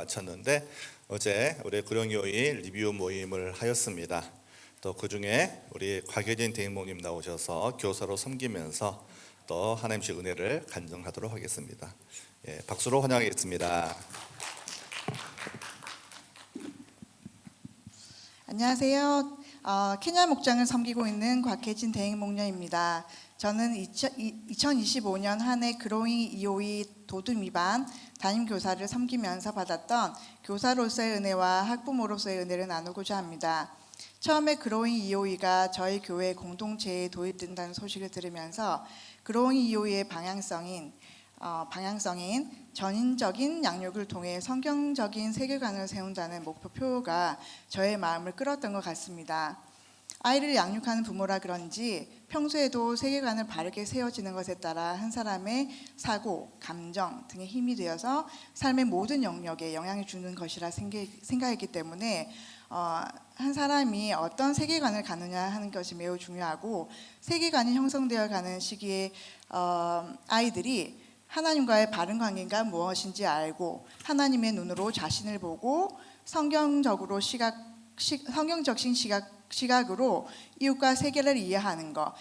마쳤는데 어제 우리 구령교회 리뷰 모임을 하였습니다. 또 그중에 우리 곽예진 대행목님 나오셔서 교사로 섬기면서 또 하나님의 은혜를 간증하도록 하겠습니다. 박수로 환영하겠습니다. 안녕하세요. 케냐 목장을 섬기고 있는 곽혜진 대행목녀입니다. 저는 2025년 한 해 그로잉 EOE 도둠 위반 담임교사를 섬기면서 받았던 교사로서의 은혜와 학부모로서의 은혜를 나누고자 합니다. 처음에 그로잉 EOE가 저희 교회 공동체에 도입된다는 소식을 들으면서 그로잉 EOE의 방향성인 전인적인 양육을 통해 성경적인 세계관을 세운다는 목표가 저의 마음을 끌었던 것 같습니다. 아이를 양육하는 부모라 그런지 평소에도 세계관을 바르게 세워지는 것에 따라 한 사람의 사고, 감정 등의 힘이 되어서 삶의 모든 영역에 영향을 주는 것이라 생각했기 때문에 한 사람이 어떤 세계관을 가느냐 하는 것이 매우 중요하고, 세계관이 형성되어 가는 시기에 아이들이 하나님과의 바른 관계가 무엇인지 알고 하나님의 눈으로 자신을 보고 성경적인 시각으로 이웃과 세계를 이해하는 것,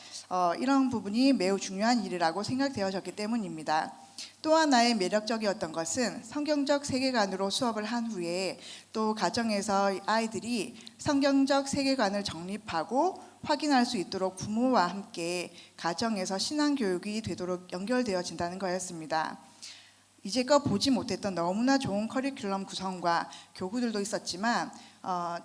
이런 부분이 매우 중요한 일이라고 생각되어졌기 때문입니다. 또 하나의 매력적이었던 것은 성경적 세계관으로 수업을 한 후에 또 가정에서 아이들이 성경적 세계관을 정립하고 확인할 수 있도록 부모와 함께 가정에서 신앙교육이 되도록 연결되어진다는 거였습니다. 이제껏 보지 못했던 너무나 좋은 커리큘럼 구성과 교구들도 있었지만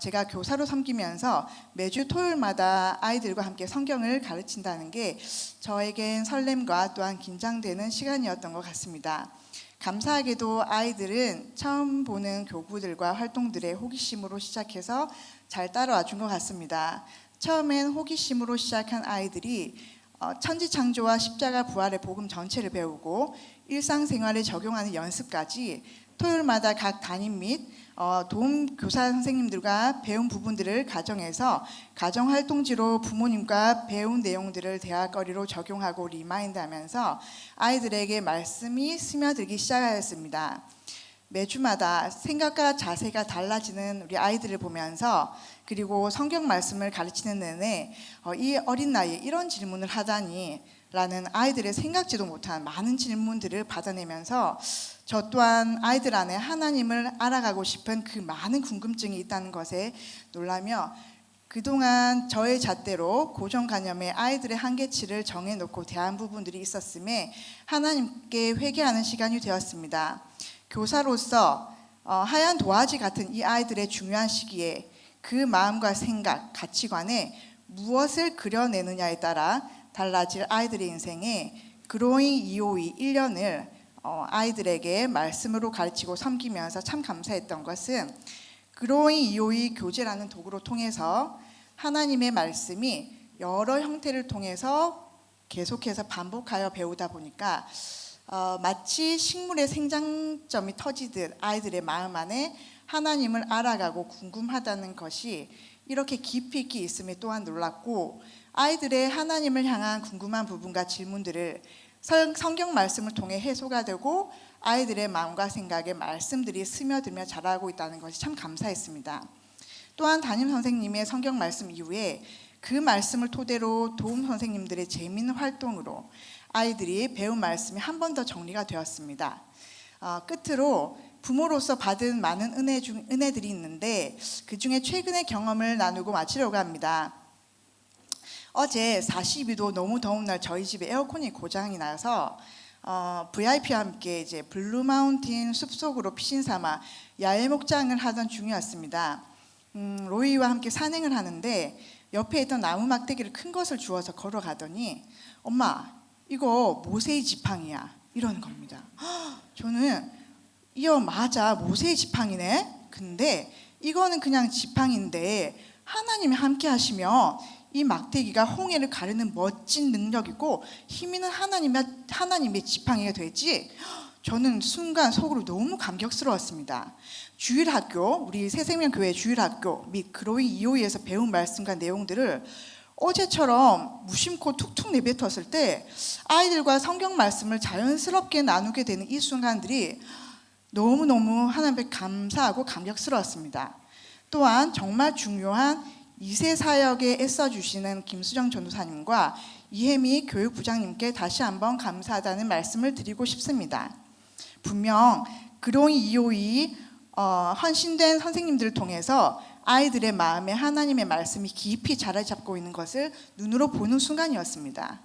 제가 교사로 섬기면서 매주 토요일마다 아이들과 함께 성경을 가르친다는 게 저에겐 설렘과 또한 긴장되는 시간이었던 것 같습니다. 감사하게도 아이들은 처음 보는 교구들과 활동들의 호기심으로 시작해서 잘 따라와 준 것 같습니다. 처음엔 호기심으로 시작한 아이들이 천지창조와 십자가 부활의 복음 전체를 배우고 일상생활에 적용하는 연습까지 토요일마다 각 담임 및 도움 교사 선생님들과 배운 부분들을 가정에서 가정활동지로 부모님과 배운 내용들을 대화거리로 적용하고 리마인드하면서 아이들에게 말씀이 스며들기 시작하였습니다. 매주마다 생각과 자세가 달라지는 우리 아이들을 보면서, 그리고 성경 말씀을 가르치는 내내 이 어린 나이에 이런 질문을 하다니 라는 아이들의 생각지도 못한 많은 질문들을 받아내면서 저 또한 아이들 안에 하나님을 알아가고 싶은 그 많은 궁금증이 있다는 것에 놀라며, 그동안 저의 잣대로 고정관념의 아이들의 한계치를 정해놓고 대한 부분들이 있었음에 하나님께 회개하는 시간이 되었습니다. 교사로서 하얀 도화지 같은 이 아이들의 중요한 시기에 그 마음과 생각, 가치관에 무엇을 그려내느냐에 따라 달라질 아이들의 인생에 그로잉 EOE 1년을 아이들에게 말씀으로 가르치고 섬기면서 참 감사했던 것은, 그로잉 EOE 교재라는 도구로 통해서 하나님의 말씀이 여러 형태를 통해서 계속해서 반복하여 배우다 보니까 마치 식물의 생장점이 터지듯 아이들의 마음 안에 하나님을 알아가고 궁금하다는 것이 이렇게 깊이 있게 있음에 또한 놀랐고, 아이들의 하나님을 향한 궁금한 부분과 질문들을 성경 말씀을 통해 해소가 되고 아이들의 마음과 생각에 말씀들이 스며들며 자라고 있다는 것이 참 감사했습니다. 또한 담임 선생님의 성경 말씀 이후에 그 말씀을 토대로 도움 선생님들의 재미있는 활동으로 아이들이 배운 말씀이 한 번 더 정리가 되었습니다. 끝으로 부모로서 받은 많은 은혜들이 있는데 그 중에 최근의 경험을 나누고 마치려고 합니다. 어제 42도 너무 더운 날 저희 집에 에어컨이 고장이 나서 VIP와 함께 이제 블루 마운틴 숲속으로 피신삼아 야외 목장을 하던 중이었습니다. 로이와 함께 산행을 하는데 옆에 있던 나무 막대기를 큰 것을 주워서 걸어가더니 엄마 이거 모세의 지팡이야 이러는 겁니다. 저는 이거 맞아 모세의 지팡이네. 근데 이거는 그냥 지팡인데 하나님이 함께 하시면 이 막대기가 홍해를 가르는 멋진 능력이고 힘 있는 하나님의 지팡이가 되지. 저는 순간 속으로 너무 감격스러웠습니다. 주일학교, 우리 새생명교회 주일학교 및 그로잉 EOE에서 배운 말씀과 내용들을 어제처럼 무심코 툭툭 내뱉었을 때 아이들과 성경 말씀을 자연스럽게 나누게 되는 이 순간들이 너무너무 하나님께 감사하고 감격스러웠습니다. 또한 정말 중요한 2세 사역에 애써주시는 김수정 전도사님과 이혜미 교육부장님께 다시 한번 감사하다는 말씀을 드리고 싶습니다. 분명 그롱이 이호이 헌신된 선생님들을 통해서 아이들의 마음에 하나님의 말씀이 깊이 자리 잡고 있는 것을 눈으로 보는 순간이었습니다.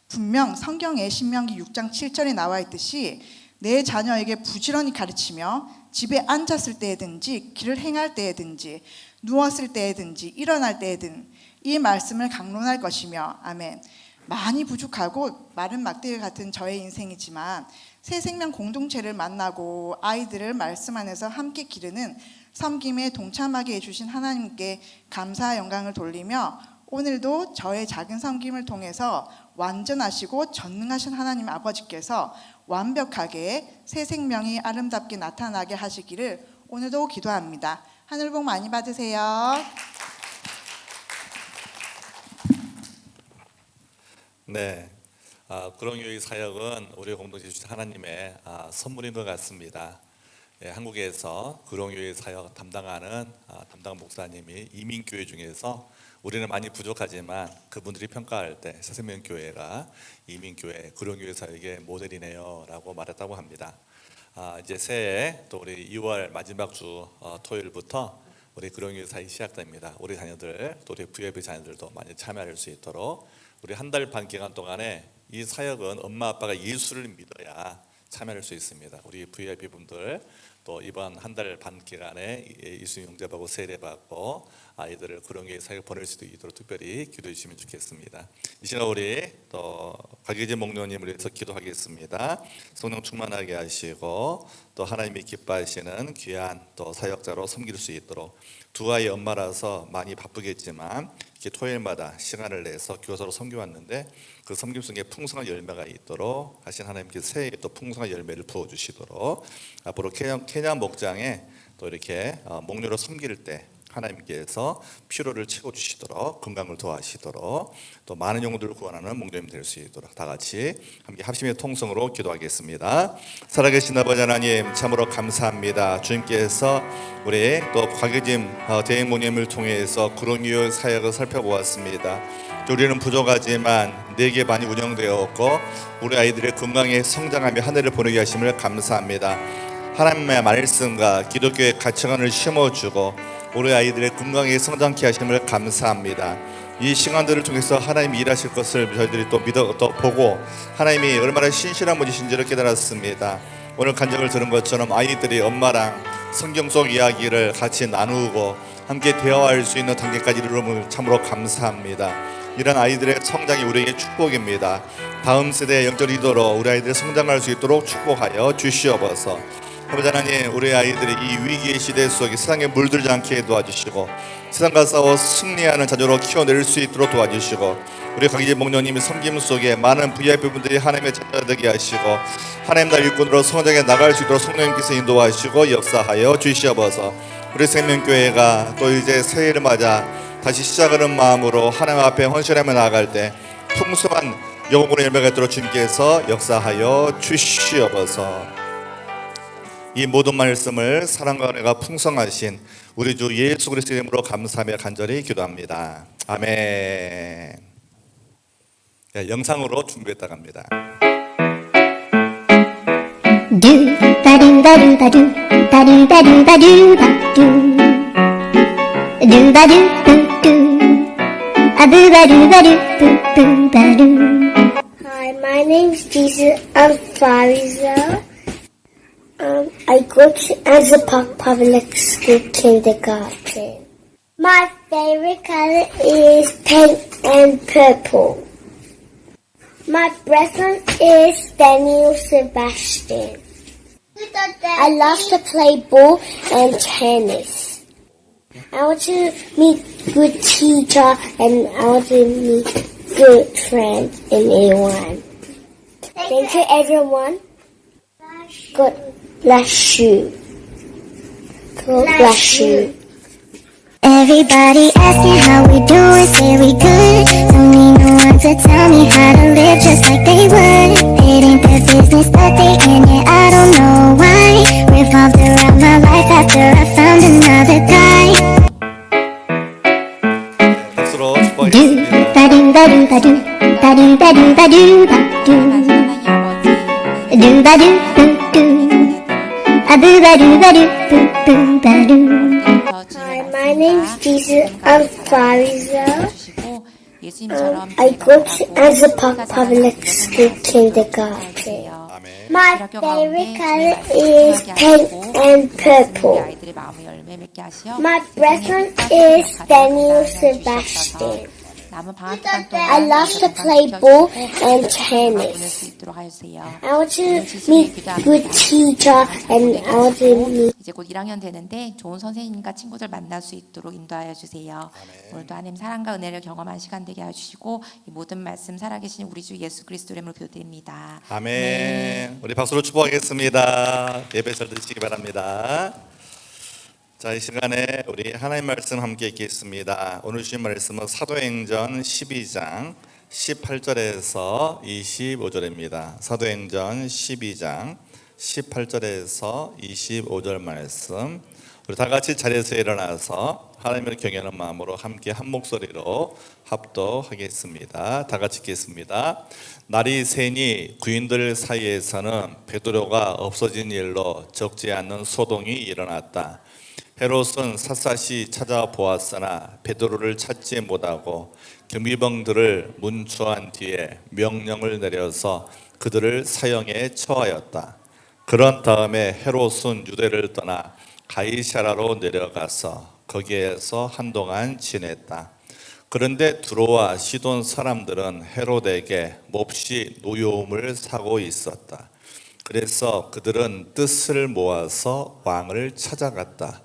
분명 성경의 신명기 6장 7절에 나와 있듯이 내 자녀에게 부지런히 가르치며 집에 앉았을 때에든지 길을 행할 때에든지 누웠을 때에든지 일어날 때에든 이 말씀을 강론할 것이며 아멘. 많이 부족하고 마른 막대기 같은 저의 인생이지만 새 생명 공동체를 만나고 아이들을 말씀 안에서 함께 기르는 섬김에 동참하게 해주신 하나님께 감사와 영광을 돌리며 오늘도 저의 작은 섬김을 통해서 완전하시고 전능하신 하나님 아버지께서 완벽하게 새 생명이 아름답게 나타나게 하시기를 오늘도 기도합니다. 하늘 복 많이 받으세요. 네, 구롱교회 사역은 우리 공동체 주신 하나님의 선물인 것 같습니다. 예, 한국에서 구롱교회 사역 담당하는 담당 목사님이 이민교회 중에서 우리는 많이 부족하지만 그분들이 평가할 때 새생명교회가 이민교회, 구룡교회 사역의 모델이네요 라고 말했다고 합니다. 이제 새해 또 우리 2월 마지막 주 토요일부터 우리 구룡교회 사역이 시작됩니다. 우리 자녀들 또 우리 VIP 자녀들도 많이 참여할 수 있도록 우리 한 달 반 기간 동안에 이 사역은 엄마 아빠가 예수를 믿어야 참여할 수 있습니다. 우리 VIP 분들 또 이번 한 달 반 기간에 예수 영접하고 세례받고 아이들을 구룡교회 사역 보낼 수 있도록 특별히 기도해 주시면 좋겠습니다. 이 시간 우리 또 박예진 목녀님을 위해서 기도하겠습니다. 성령 충만하게 하시고 또 하나님이 기뻐하시는 귀한 또 사역자로 섬길 수 있도록 두 아이 엄마라서 많이 바쁘겠지만 이렇게 토요일마다 시간을 내서 교사로 섬겨왔는데 그 섬김 속에 풍성한 열매가 있도록 하신 하나님께 새해에 또 풍성한 열매를 부어주시도록 앞으로 케냐 목장에 또 이렇게 목료로 섬길 때 하나님께서 필요를 채워주시도록 건강을 도와주시도록 또 많은 영혼들을 구원하는 목도임 될 수 있도록 다 같이 함께 합심의 통성으로 기도하겠습니다. 살아계신 아버지 하나님 참으로 감사합니다. 주님께서 우리 또 곽예진 대행모님을 통해서 구롱교회 사역을 살펴보았습니다. 우리는 부족하지만 내게 많이 운영되었고 우리 아이들의 건강에 성장하며 한 해를 보내게 하심을 감사합니다. 하나님의 말씀과 기독교의 가치관을 심어주고 우리 아이들의 건강에 성장케 하심을 감사합니다. 이 시간들을 통해서 하나님이 일하실 것을 저희들이 또 보고 하나님이 얼마나 신실한 분이신지를 깨달았습니다. 오늘 간증을 들은 것처럼 아이들이 엄마랑 성경 속 이야기를 같이 나누고 함께 대화할 수 있는 단계까지 이르름을 참으로 감사합니다. 이런 아이들의 성장이 우리에게 축복입니다. 다음 세대의 영적 리더로 우리 아이들이 성장할 수 있도록 축복하여 주시옵소서. 아버지 하나님, 우리 아이들이 이 위기의 시대 속에 세상에 물들지 않게 도와주시고 세상과 싸워 승리하는 자녀로 키워낼 수 있도록 도와주시고 우리 강희재 목녀님이 섬김 속에 많은 VIP분들이 하나님의 자녀 되게 하시고 하나님 나라 일꾼으로 성장해 나갈 수 있도록 성령님께서 인도하시고 역사하여 주시옵소서. 우리 생명교회가 또 이제 새해를 맞아 다시 시작하는 마음으로 하나님 앞에 헌신하며 나아갈 때 풍성한 영혼의 열매가 있도록 주님께서 역사하여 주시옵소서. 이 모든 말씀을 사랑과 은혜가 풍성하신 우리 주 예수 그리스도의 이름으로 감사하며 간절히 기도합니다. 아멘. 영상으로 준비했다고 합니다. Hi, my name's Jesus. I'm 5 years old. I go to Anza Park Public School Kindergarten. My favorite color is pink and purple. My best friend is Daniel Sebastian. I love to play ball and tennis. I want to meet good teacher and I want to meet good friends in A1. Thank you everyone. God bless you. God bless you. Everybody asking how we doing, say we good. Don't need no one to tell me how to live just like they would. It ain't their business, but they in it, I don't know why. revolved around my life after I found another guy. 네, 박수로 Do 축복하겠습니다. ba do ba do ba do ba do ba do ba do ba do do ba do do do a boo ba do ba do boo boo ba do. Hi, my name's Jesus. I'm 5 years old. I go to Anzac Public School kindergarten. 아멘. My favorite color is pink and purple. My best one is Daniel Sebastian. I love to play ball and tennis. I want to meet good teacher and I want to meet. 이제 곧 1학년 되는데 좋은 선생님과 친구들 만날 수 있도록 인도하여 주세요. 오늘도 하나님 사랑과 은혜를 경험한 시간 되게 하시고 이 모든 말씀 살아계신 우리 주 예수 그리스도 이름으로 기도드립니다. 아멘. 우리 박수로 축복하겠습니다. 예배 잘 드시기 바랍니다. 자, 이 시간에 우리 하나님 말씀 함께 읽겠습니다. 오늘 주신 말씀은 사도행전 12장 18절에서 25절입니다. 사도행전 12장 18절에서 25절 말씀. 우리 다 같이 자리에서 일어나서 하나님을 경외하는 마음으로 함께 한 목소리로 합독하겠습니다. 다 같이 읽겠습니다. 날이 새니 구인들 사이에서는 베드로가 없어진 일로 적지 않은 소동이 일어났다. 헤롯은 샅샅이 찾아보았으나 베드로를 찾지 못하고 경비병들을 문초한 뒤에 명령을 내려서 그들을 사형에 처하였다. 그런 다음에 헤롯은 유대를 떠나 가이사라로 내려가서 거기에서 한동안 지냈다. 그런데 두로와 시돈 사람들은 헤롯에게 몹시 노여움을 사고 있었다. 그래서 그들은 뜻을 모아서 왕을 찾아갔다.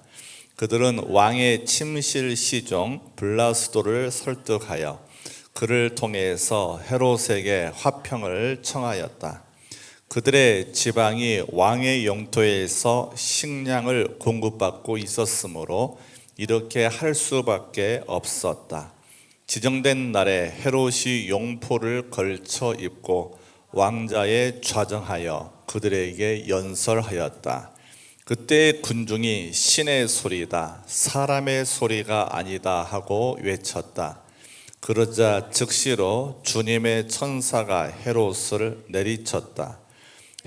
그들은 왕의 침실 시종 블라스도를 설득하여 그를 통해서 헤롯에게 화평을 청하였다. 그들의 지방이 왕의 영토에서 식량을 공급받고 있었으므로 이렇게 할 수밖에 없었다. 지정된 날에 헤롯이 용포를 걸쳐 입고 왕자에 좌정하여 그들에게 연설하였다. 그때 군중이 신의 소리다, 사람의 소리가 아니다 하고 외쳤다. 그러자 즉시로 주님의 천사가 헤롯을 내리쳤다.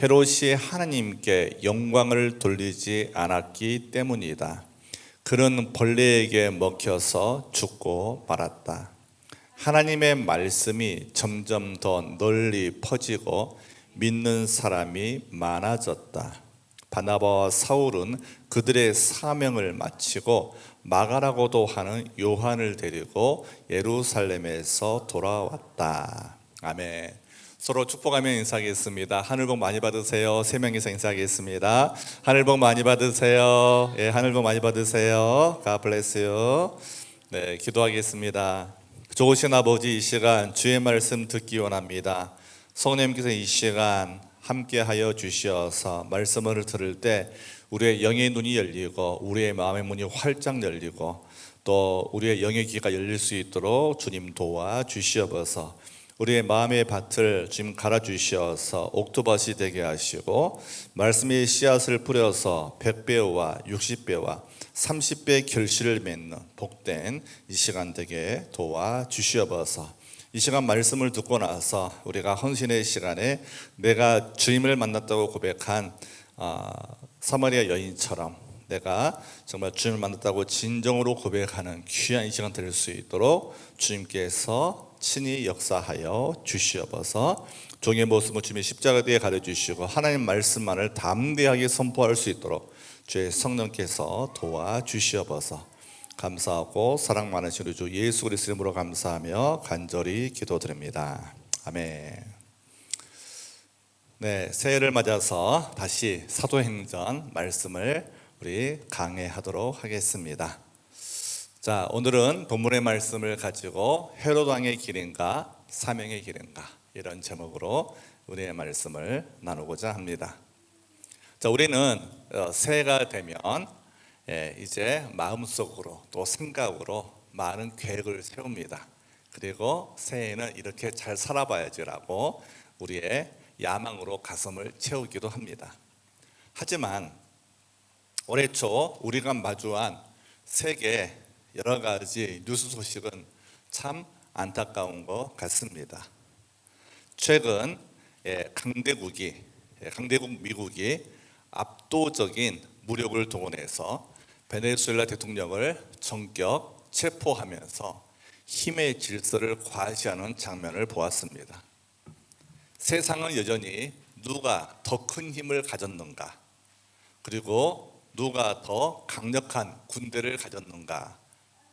헤롯이 하나님께 영광을 돌리지 않았기 때문이다. 그는 벌레에게 먹혀서 죽고 말았다. 하나님의 말씀이 점점 더 널리 퍼지고 믿는 사람이 많아졌다. 바나바와 사울은 그들의 사명을 마치고 마가라고도 하는 요한을 데리고 예루살렘에서 돌아왔다. 아멘. 서로 축복하며 인사하겠습니다. 하늘 복 많이 받으세요. 3명 이상 인사하겠습니다. 하늘 복 많이 받으세요. 예, 하늘 복 많이 받으세요. God bless you. 네, 기도하겠습니다. 좋으신 아버지, 이 시간 주의 말씀 듣기 원합니다. 성령님께서 이 시간 함께하여 주시어서 말씀을 들을 때 우리의 영의 눈이 열리고 우리의 마음의 문이 활짝 열리고 또 우리의 영의 귀가 열릴 수 있도록 주님 도와주시옵소서. 우리의 마음의 밭을 주님 갈아주시어서 옥토밭이 되게 하시고 말씀의 씨앗을 뿌려서 100배와 60배와 30배 결실을 맺는 복된 이 시간 되게 도와주시옵소서. 이 시간 말씀을 듣고 나서 우리가 헌신의 시간에 내가 주님을 만났다고 고백한 사마리아 여인처럼 내가 정말 주님을 만났다고 진정으로 고백하는 귀한 이 시간 될 수 있도록 주님께서 친히 역사하여 주시옵소서. 종의 모습을 주님의 십자가 뒤에 가려주시고 하나님 말씀만을 담대하게 선포할 수 있도록 주의 성령께서 도와주시옵소서. 감사하고 사랑 많으신 우리 주 예수 그리스도 이름으로 감사하며 간절히 기도드립니다. 아멘. 네, 새해를 맞아서 다시 사도행전 말씀을 우리 강해하도록 하겠습니다. 자, 오늘은 본문의 말씀을 가지고 헤롯 왕의 길인가 사명의 길인가 이런 제목으로 우리의 말씀을 나누고자 합니다. 자, 우리는 새해가 되면 이제 마음속으로 또 생각으로 많은 계획을 세웁니다. 그리고 새해에는 이렇게 잘 살아봐야지라고 우리의 야망으로 가슴을 채우기도 합니다. 하지만 올해 초 우리가 마주한 세계 여러 가지 뉴스 소식은 참 안타까운 것 같습니다. 최근 강대국 미국이 압도적인 무력을 동원해서 베네수엘라 대통령을 전격 체포하면서 힘의 질서를 과시하는 장면을 보았습니다. 세상은 여전히 누가 더 큰 힘을 가졌는가, 그리고 누가 더 강력한 군대를 가졌는가,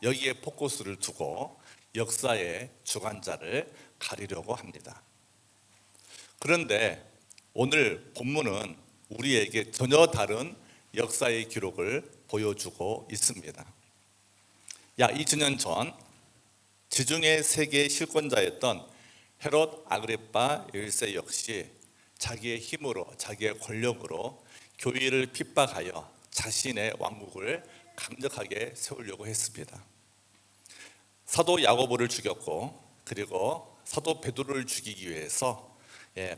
여기에 포커스를 두고 역사의 주관자를 가리려고 합니다. 그런데 오늘 본문은 우리에게 전혀 다른 역사의 기록을 보여주고 있습니다. 약 2000년 전 지중해 세계의 실권자였던 헤롯 아그리파 1세 역시 자기의 힘으로, 자기의 권력으로 교회를 핍박하여 자신의 왕국을 강력하게 세우려고 했습니다. 사도 야고보를 죽였고, 그리고 사도 베드로를 죽이기 위해서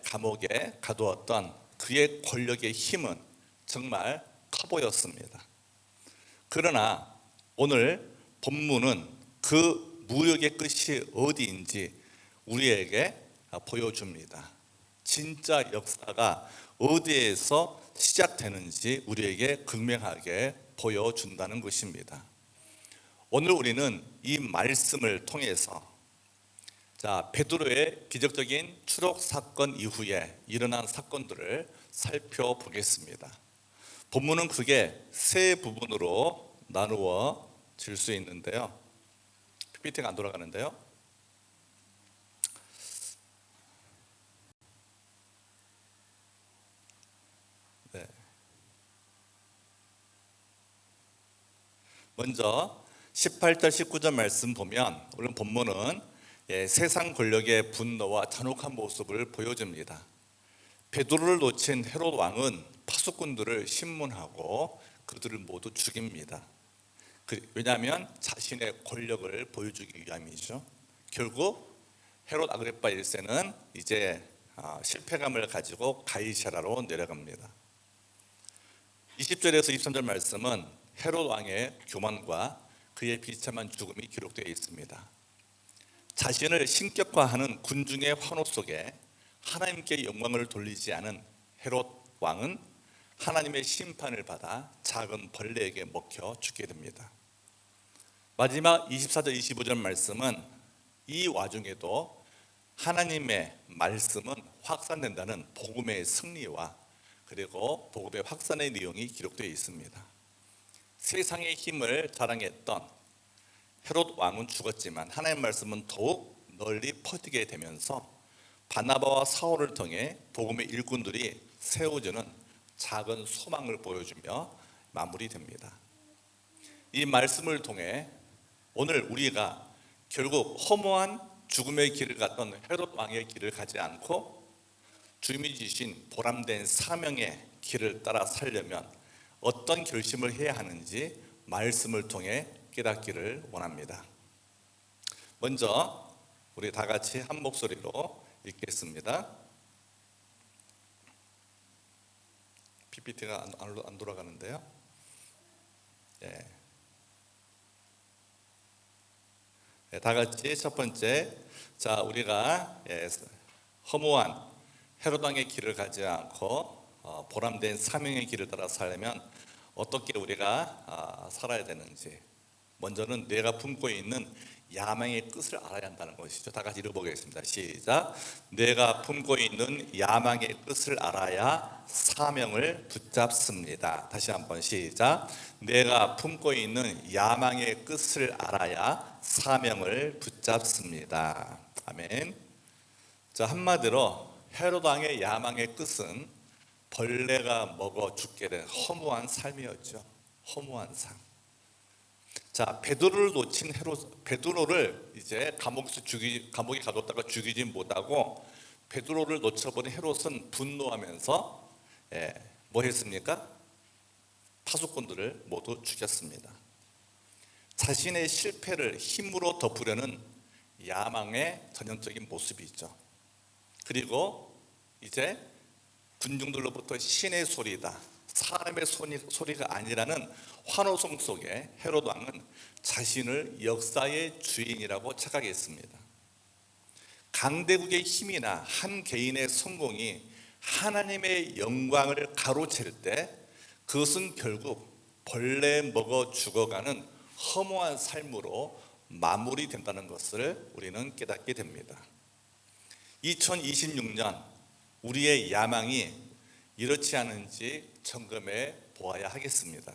감옥에 가두었던 그의 권력의 힘은 정말 커 보였습니다. 그러나 오늘 본문은 그 무력의 끝이 어디인지 우리에게 보여줍니다. 진짜 역사가 어디에서 시작되는지 우리에게 극명하게 보여준다는 것입니다. 오늘 우리는 이 말씀을 통해서 베드로의 기적적인 추록 사건 이후에 일어난 사건들을 살펴보겠습니다. 본문은 크게 세 부분으로 나누어질 수 있는데요. PPT가 안 돌아가는데요. 네. 먼저 18절 19절 말씀 보면 오늘 본문은 세상 권력의 분노와 잔혹한 모습을 보여줍니다. 베드로를 놓친 헤롯 왕은 파수꾼들을 신문하고 그들을 모두 죽입니다. 왜냐하면 자신의 권력을 보여주기 위함이죠. 결국 헤롯 아그리파 1세는 이제 실패감을 가지고 가이사라로 내려갑니다. 20절에서 23절 말씀은 헤롯 왕의 교만과 그의 비참한 죽음이 기록되어 있습니다. 자신을 신격화하는 군중의 환호 속에 하나님께 영광을 돌리지 않은 헤롯 왕은 하나님의 심판을 받아 작은 벌레에게 먹혀 죽게 됩니다. 마지막 24절 25절 말씀은 이 와중에도 하나님의 말씀은 확산된다는 복음의 승리와 그리고 복음의 확산의 내용이 기록되어 있습니다. 세상의 힘을 자랑했던 헤롯 왕은 죽었지만 하나님의 말씀은 더욱 널리 퍼지게 되면서 바나바와 사울을 통해 복음의 일꾼들이 세워주는 작은 소망을 보여주며 마무리됩니다. 이 말씀을 통해 오늘 우리가 결국 허무한 죽음의 길을 갔던 헤롯 왕의 길을 가지 않고 주님이 주신 보람된 사명의 길을 따라 살려면 어떤 결심을 해야 하는지 말씀을 통해 깨닫기를 원합니다. 먼저 우리 다 같이 한 목소리로 읽겠습니다. PPT가 안 돌아가는데요. 다 같이 첫 번째, 우리가 허무한 헤롯 왕의 길을 가지 않고 보람된 사명의 길을 따라 살려면 어떻게 우리가 살아야 되는지, 먼저는 내가 품고 있는 야망의 끝을 알아야 한다는 것이죠. 다 같이 읽어보겠습니다. 시작. 내가 품고 있는 야망의 끝을 알아야 사명을 붙잡습니다. 다시 한번 시작. 내가 품고 있는 야망의 끝을 알아야 사명을 붙잡습니다. 아멘. 한마디로 헤롯 왕의 야망의 끝은 벌레가 먹어 죽게 된 허무한 삶이었죠. 허무한 삶. 베드로를 놓친 베드로를 이제 감옥에 가뒀다가 죽이지 못하고 베드로를 놓쳐버린 헤롯은 분노하면서 뭐 했습니까? 파수꾼들을 모두 죽였습니다. 자신의 실패를 힘으로 덮으려는 야망의 전형적인 모습이죠. 그리고 이제 군중들로부터 신의 소리다, 사람의 소리가 아니라는 환호성 속에 헤롯 왕은 자신을 역사의 주인이라고 착각했습니다. 강대국의 힘이나 한 개인의 성공이 하나님의 영광을 가로챌 때 그것은 결국 벌레 먹어 죽어가는 허무한 삶으로 마무리된다는 것을 우리는 깨닫게 됩니다. 2026년 우리의 야망이 이렇지 않은지 점검해 보아야 하겠습니다.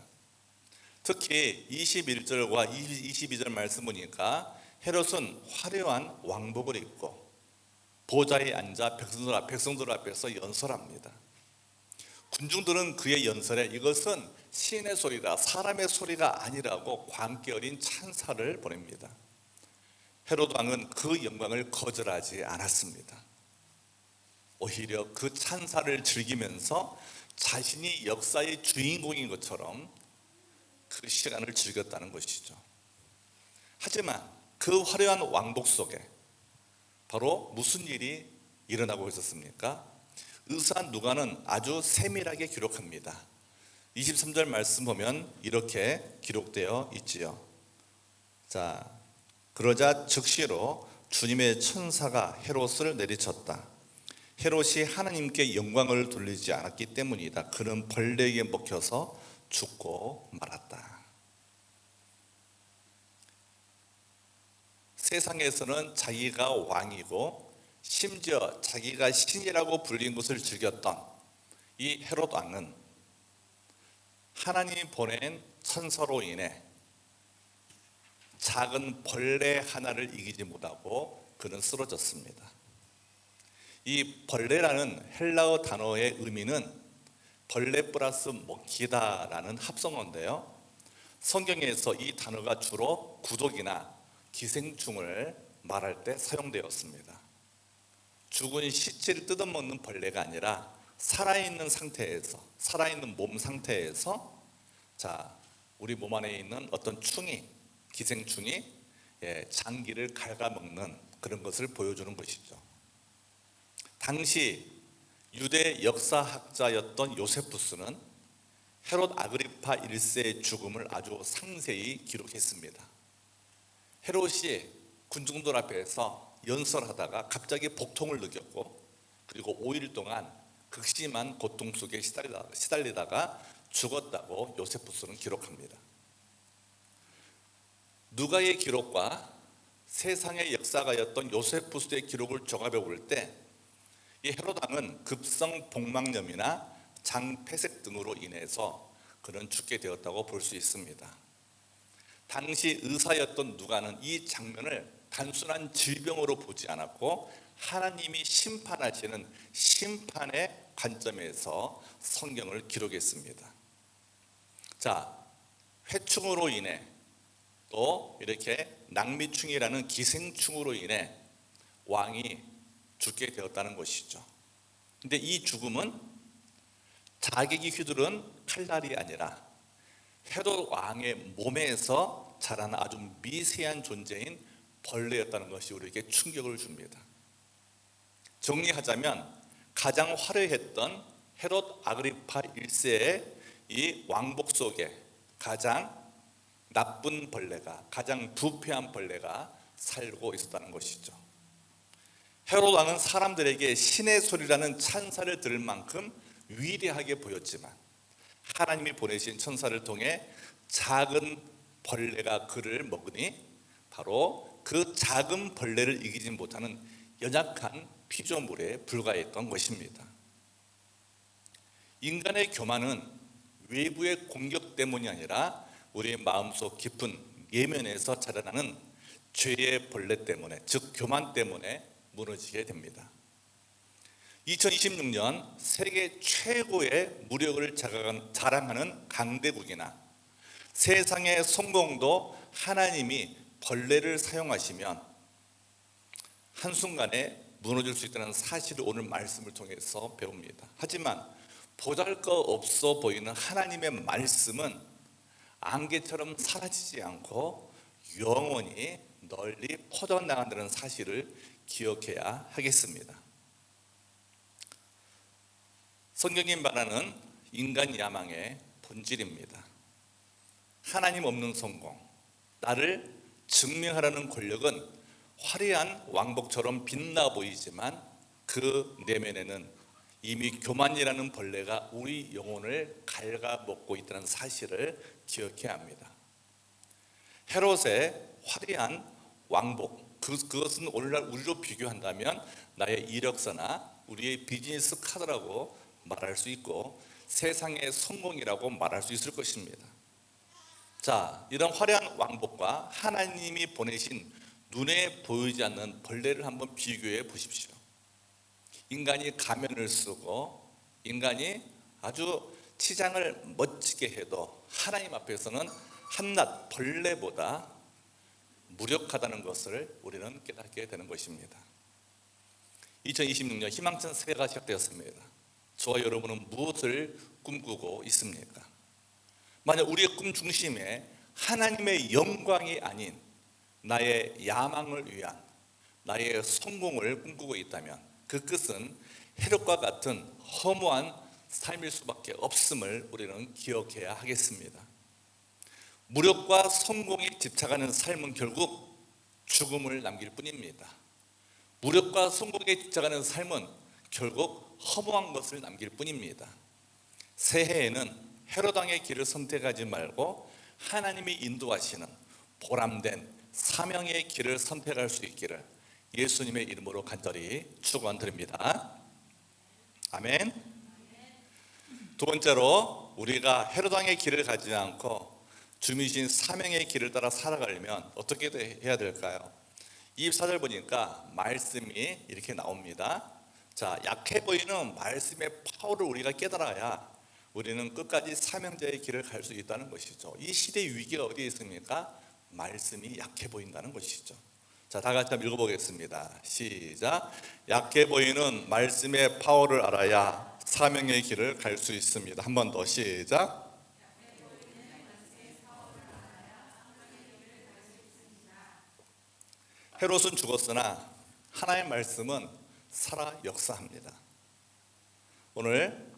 특히 21절과 22절 말씀 보니까 헤롯은 화려한 왕복을 입고 보좌에 앉아 백성들 앞에서 연설합니다. 군중들은 그의 연설에 이것은 신의 소리다, 사람의 소리가 아니라고 광기 어린 찬사를 보냅니다. 헤롯 왕은 그 영광을 거절하지 않았습니다. 오히려 그 찬사를 즐기면서 자신이 역사의 주인공인 것처럼 그 시간을 즐겼다는 것이죠. 하지만 그 화려한 왕복 속에 바로 무슨 일이 일어나고 있었습니까? 의사 누가는 아주 세밀하게 기록합니다. 23절 말씀 보면 이렇게 기록되어 있지요. 자, 그러자 즉시로 주님의 천사가 헤롯을 내리쳤다. 헤롯이 하나님께 영광을 돌리지 않았기 때문이다. 그는 벌레에게 먹혀서 죽고 말았다. 세상에서는 자기가 왕이고 심지어 자기가 신이라고 불린 것을 즐겼던 이 헤롯 왕은 하나님이 보낸 천사로 인해 작은 벌레 하나를 이기지 못하고 그는 쓰러졌습니다. 이 벌레라는 헬라어 단어의 의미는 벌레 플러스 먹히다라는 합성어인데요, 성경에서 이 단어가 주로 구독이나 기생충을 말할 때 사용되었습니다. 죽은 시체를 뜯어먹는 벌레가 아니라 살아있는 상태에서, 살아있는 몸 상태에서 우리 몸 안에 있는 어떤 충이, 기생충이 장기를 갉아먹는 그런 것을 보여주는 것이죠. 당시 유대 역사학자였던 요세푸스는 헤롯 아그리파 1세의 죽음을 아주 상세히 기록했습니다. 헤롯이 군중들 앞에서 연설하다가 갑자기 복통을 느꼈고 그리고 5일 동안 극심한 고통 속에 시달리다가 죽었다고 요세푸스는 기록합니다. 누가의 기록과 세상의 역사가였던 요세푸스의 기록을 종합해 볼 때 이 헤롯 왕은 급성 복막염이나 장폐색 등으로 인해서 그는 죽게 되었다고 볼 수 있습니다. 당시 의사였던 누가는 이 장면을 단순한 질병으로 보지 않았고 하나님이 심판하시는 심판의 관점에서 성경을 기록했습니다. 회충으로 인해 또 이렇게 낭미충이라는 기생충으로 인해 왕이 죽게 되었다는 것이죠. 근데 이 죽음은 자기에게 휘두른 칼날이 아니라 헤롯 왕의 몸에서 자라는 아주 미세한 존재인 벌레였다는 것이 우리에게 충격을 줍니다. 정리하자면 가장 화려했던 헤롯 아그리파 1세의 이 왕복 속에 가장 나쁜 벌레가, 가장 부패한 벌레가 살고 있었다는 것이죠. 헤롯 왕은 사람들에게 신의 소리라는 찬사를 들을 만큼 위대하게 보였지만 하나님이 보내신 천사를 통해 작은 벌레가 그를 먹으니 바로 그 작은 벌레를 이기지 못하는 연약한 피조물에 불과했던 것입니다. 인간의 교만은 외부의 공격 때문이 아니라 우리의 마음속 깊은 예면에서 자라나는 죄의 벌레 때문에, 즉 교만 때문에 무너지게 됩니다. 2026년 세계 최고의 무력을 자랑하는 강대국이나 세상의 성공도 하나님이 벌레를 사용하시면 한순간에 무너질 수 있다는 사실을 오늘 말씀을 통해서 배웁니다. 하지만 보잘것없어 보이는 하나님의 말씀은 안개처럼 사라지지 않고 영원히 널리 퍼져나간다는 사실을 기억해야 하겠습니다. 성경이 말하는 인간 야망의 본질입니다. 하나님 없는 성공, 나를 증명하려는 권력은 화려한 왕복처럼 빛나 보이지만 그 내면에는 이미 교만이라는 벌레가 우리 영혼을 갉아먹고 있다는 사실을 기억해야 합니다. 헤롯의 화려한 왕복, 그것은 오늘날 우리로 비교한다면 나의 이력서나 우리의 비즈니스 카드라고 말할 수 있고 세상의 성공이라고 말할 수 있을 것입니다. 자, 이런 화려한 왕복과 하나님이 보내신 눈에 보이지 않는 벌레를 한번 비교해 보십시오. 인간이 가면을 쓰고 인간이 아주 치장을 멋지게 해도 하나님 앞에서는 한낱 벌레보다 무력하다는 것을 우리는 깨닫게 되는 것입니다. 2026년 희망찬 새해가 시작되었습니다. 저와 여러분은 무엇을 꿈꾸고 있습니까? 만약 우리의 꿈 중심에 하나님의 영광이 아닌 나의 야망을 위한 나의 성공을 꿈꾸고 있다면 그 끝은 헤롯과 같은 허무한 삶일 수밖에 없음을 우리는 기억해야 하겠습니다. 무력과 성공에 집착하는 삶은 결국 죽음을 남길 뿐입니다. 무력과 성공에 집착하는 삶은 결국 허무한 것을 남길 뿐입니다. 새해에는 헤롯 왕의 길을 선택하지 말고 하나님이 인도하시는 보람된 사명의 길을 선택할 수 있기를 예수님의 이름으로 간절히 축원드립니다. 아멘. 두 번째로 우리가 헤롯 왕의 길을 가지 않고 주미신 사명의 길을 따라 살아가려면 어떻게 해야 될까요? 24절 보니까 말씀이 이렇게 나옵니다. 자, 약해 보이는 말씀의 파워를 우리가 깨달아야 우리는 끝까지 사명자의 길을 갈 수 있다는 것이죠. 이 시대의 위기가 어디에 있습니까? 말씀이 약해 보인다는 것이죠. 자, 다 같이 한번 읽어보겠습니다. 시작. 약해 보이는 말씀의 파워를 알아야 사명의 길을 갈 수 있습니다. 한 번 더 시작. 헤롯은 죽었으나 하나님의 말씀은 살아 역사합니다. 오늘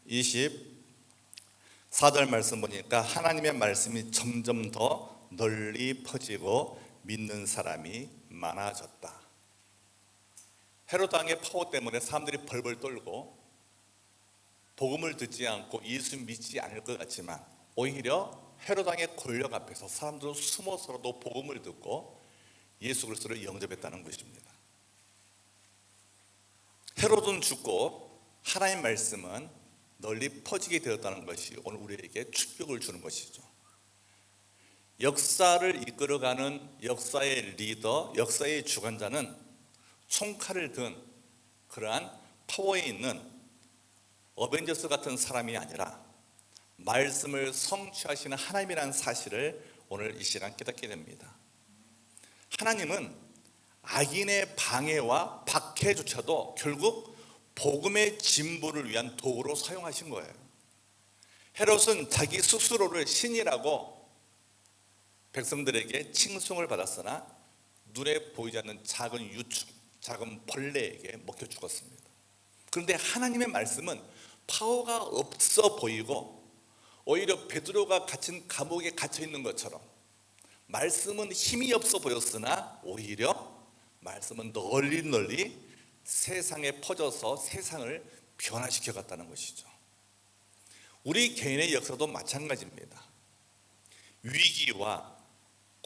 24절 말씀 보니까 하나님의 말씀이 점점 더 널리 퍼지고 믿는 사람이 많아졌다. 헤롯 왕의 파워 때문에 사람들이 벌벌 떨고 복음을 듣지 않고 예수 믿지 않을 것 같지만 오히려 헤롯 왕의 권력 앞에서 사람들은 숨어서라도 복음을 듣고 예수 그리스도를 영접했다는 것입니다. 헤롯은 죽고 하나님의 말씀은 널리 퍼지게 되었다는 것이 오늘 우리에게 충격을 주는 것이죠. 역사를 이끌어가는 역사의 리더, 역사의 주관자는 총칼을 든 그러한 파워에 있는 어벤져스 같은 사람이 아니라 말씀을 성취하시는 하나님이라는 사실을 오늘 이 시간 깨닫게 됩니다. 하나님은 악인의 방해와 박해조차도 결국 복음의 진보를 위한 도구로 사용하신 거예요. 헤롯은 자기 스스로를 신이라고 백성들에게 칭송을 받았으나 눈에 보이지 않는 작은 유충, 작은 벌레에게 먹혀 죽었습니다. 그런데 하나님의 말씀은 파워가 없어 보이고 오히려 베드로가 갇힌 감옥에 갇혀 있는 것처럼 말씀은 힘이 없어 보였으나 오히려 말씀은 널리 세상에 퍼져서 세상을 변화시켜 갔다는 것이죠. 우리 개인의 역사도 마찬가지입니다. 위기와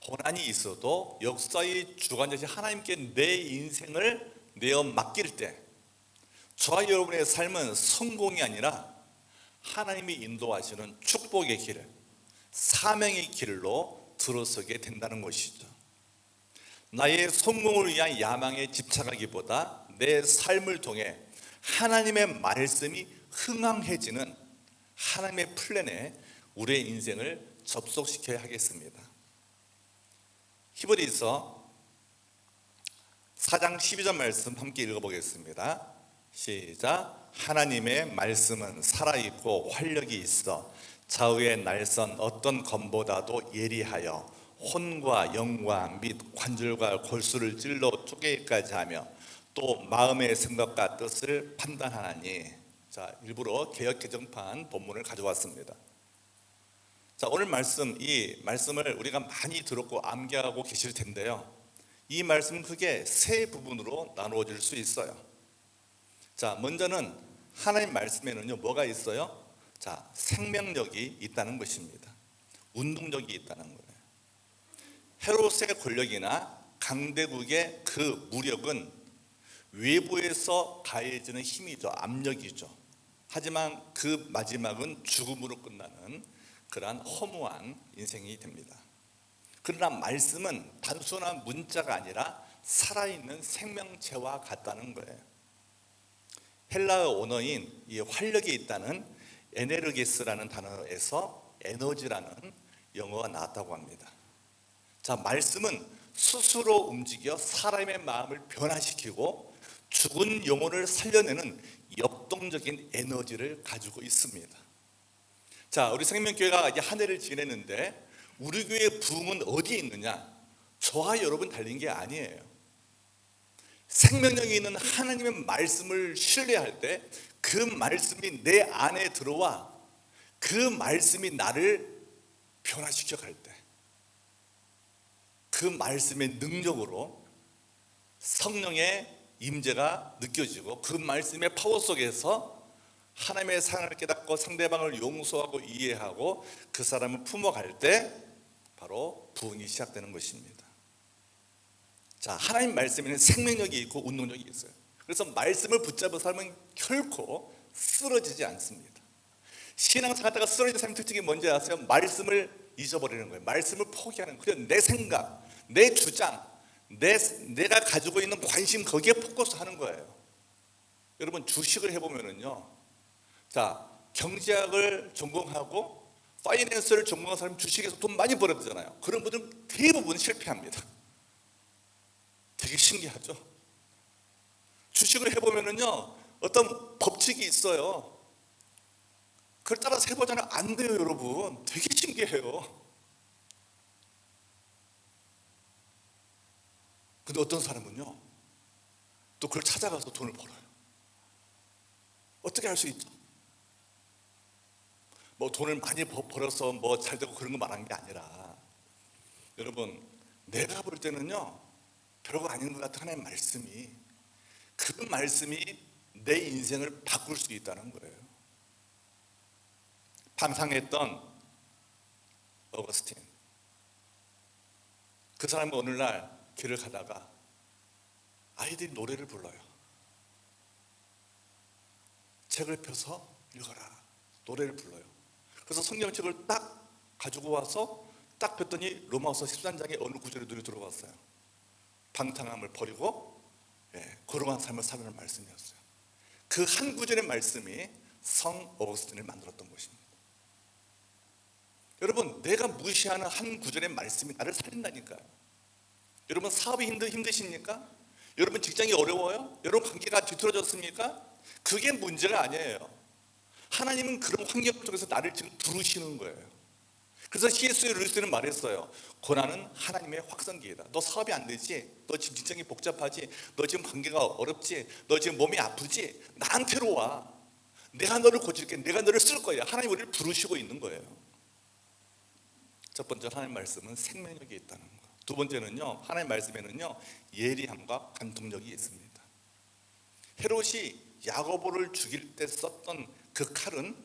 고난이 있어도 역사의 주관자신 하나님께 내 인생을 내어 맡길 때 저와 여러분의 삶은 성공이 아니라 하나님이 인도하시는 축복의 길, 사명의 길로 들어서게 된다는 것이죠. 나의 성공을 위한 야망에 집착하기보다 내 삶을 통해 하나님의 말씀이 흥황해지는 하나님의 플랜에 우리의 인생을 접속시켜야 하겠습니다. 히브리서 4장 12절 말씀 함께 읽어보겠습니다. 시작. 하나님의 말씀은 살아있고 활력이 있어 좌우의 날선 어떤 검보다도 예리하여 혼과 영과 및 관절과 골수를 찔러 쪼개기까지 하며 또 마음의 생각과 뜻을 판단하나니. 자, 일부러 개역 개정판 본문을 가져왔습니다. 자, 오늘 말씀, 이 말씀을 우리가 많이 들었고 암기하고 계실 텐데요. 이 말씀은 크게 세 부분으로 나누어질 수 있어요. 자, 먼저는 하나님 말씀에는요 뭐가 있어요? 자, 생명력이 있다는 것입니다. 운동력이 있다는 거예요. 헤롯의 권력이나 강대국의 그 무력은 외부에서 가해지는 힘이죠. 압력이죠. 하지만 그 마지막은 죽음으로 끝나는 그러한 허무한 인생이 됩니다. 그러나 말씀은 단순한 문자가 아니라 살아있는 생명체와 같다는 거예요. 헬라어 원어인 이 활력이 있다는 에네르게스라는 단어에서 에너지라는 영어가 나왔다고 합니다. 자, 말씀은 스스로 움직여 사람의 마음을 변화시키고 죽은 영혼을 살려내는 역동적인 에너지를 가지고 있습니다. 자, 우리 생명교회가 이제 한 해를 지내는데 우리 교회의 부흥은 어디에 있느냐? 저와 여러분 달린 게 아니에요. 생명력이 있는 하나님의 말씀을 신뢰할 때 그 말씀이 내 안에 들어와 그 말씀이 나를 변화시켜 갈 때 그 말씀의 능력으로 성령의 임재가 느껴지고 그 말씀의 파워 속에서 하나님의 사랑을 깨닫고 상대방을 용서하고 이해하고 그 사람을 품어갈 때 바로 부흥이 시작되는 것입니다. 자, 하나님 말씀에는 생명력이 있고 운동력이 있어요. 그래서 말씀을 붙잡은 사람은 결코 쓰러지지 않습니다. 신앙생활하다가 쓰러지는 사람의 특징이 뭔지 아세요? 말씀을 잊어버리는 거예요. 말씀을 포기하는 거예요. 그래서 내 생각, 내 주장, 내가 가지고 있는 관심 거기에 포커스하는 거예요. 여러분 주식을 해보면은요, 자, 경제학을 전공하고 파이낸스를 전공한 사람이 주식에서 돈 많이 벌었잖아요. 그런 분들은 대부분 실패합니다. 되게 신기하죠. 주식을 해보면은요 어떤 법칙이 있어요. 그걸 따라서 해보자면 안 돼요. 여러분 되게 신기해요. 근데 어떤 사람은요 또 그걸 찾아가서 돈을 벌어요. 어떻게 할 수 있죠? 뭐 돈을 많이 벌어서 뭐 잘 되고 그런 거 말하는 게 아니라, 여러분 내가 볼 때는요 별거 아닌 것 같은 하나님의 말씀이, 그 말씀이 내 인생을 바꿀 수 있다는 거예요. 방탕했던 어거스틴, 그 사람이 어느 날 길을 가다가 아이들이 노래를 불러요. 책을 펴서 읽어라, 노래를 불러요. 그래서 성경책을 딱 가지고 와서 딱 폈더니 로마서 13장의 어느 구절에 눈이 들어왔어요. 방탕함을 버리고 거룩한 삶을 살라는 말씀이었어요. 그 한 구절의 말씀이 성 어거스틴을 만들었던 것입니다. 여러분 내가 무시하는 한 구절의 말씀이 나를 살린다니까요. 여러분 사업이 힘드십니까? 여러분 직장이 어려워요? 여러분 관계가 뒤틀어졌습니까? 그게 문제가 아니에요. 하나님은 그런 환경 속에서 나를 지금 부르시는 거예요. 그래서 C.S. 루이스는 말했어요. 고난은 하나님의 확성기이다. 너 사업이 안 되지? 너 지금 직장이 복잡하지? 너 지금 관계가 어렵지? 너 지금 몸이 아프지? 나한테로 와. 내가 너를 고칠게. 내가 너를 쓸 거야. 하나님 우리를 부르시고 있는 거예요. 첫 번째 하나님 말씀은 생명력이 있다는 거. 두 번째는요, 하나님 말씀에는요 예리함과 관통력이 있습니다. 헤롯이 야고보를 죽일 때 썼던 그 칼은